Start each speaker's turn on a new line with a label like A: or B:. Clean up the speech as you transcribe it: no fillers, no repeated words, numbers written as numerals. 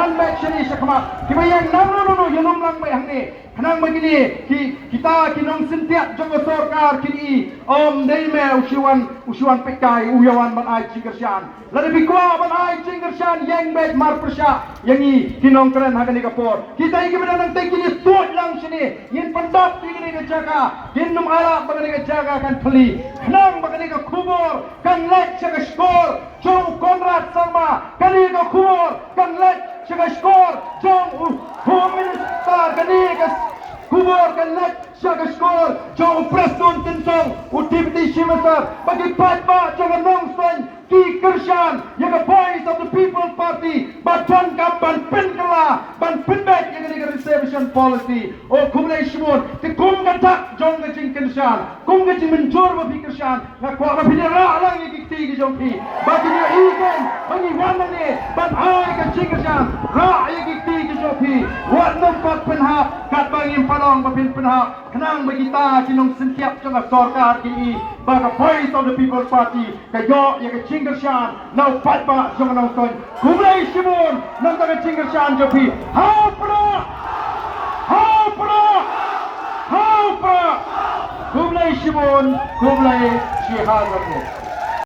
A: run back sini sekama kita yang no yang lang bay hang ni kanang begini kita kinong sentiat jong sorkar kini dei me usuan pekai uyawan ban ai cingkersian lada bikwa ban ai cingkersian yang bet mar persya yang i kinong keren hagani kapor kita ingin menang tek kini tuat lang sini yin pandap ingin ke jaga hinum ala bagani ke jaga kan peli kanang bagani ke kubur kan lek jaga skor jong Konrad sama kani ke kubur kan lek jaga skor jong home minister kani ke kubur kan lek jaga skor jong Preston Tensong Deputy Shimasar bagi patba jaga nongsen ki Kershan yang ke voice of the People's Party batan kapan penkala ban penbek yang ke reservation policy kumlai shimon te kum gatak jong ke jing Kershan kum ke jing menjor ba fi Kershan ngakwa ba fi ra lang yang ki ki jong ki bagi dia ikan bagi wana ni ban ai ke jing Kershan ra yang ki ki jong ki wat nampak penhap kat bagi palong ba pin penhap kenang bagi ta kinong sentiap jong sorkar ki bagi voice of the People's Party kayo yang ke Chingershan now patba jong nang ton kumlai shimon nang ta Chingershan jopi hapra kumlai shimon kumlai shihad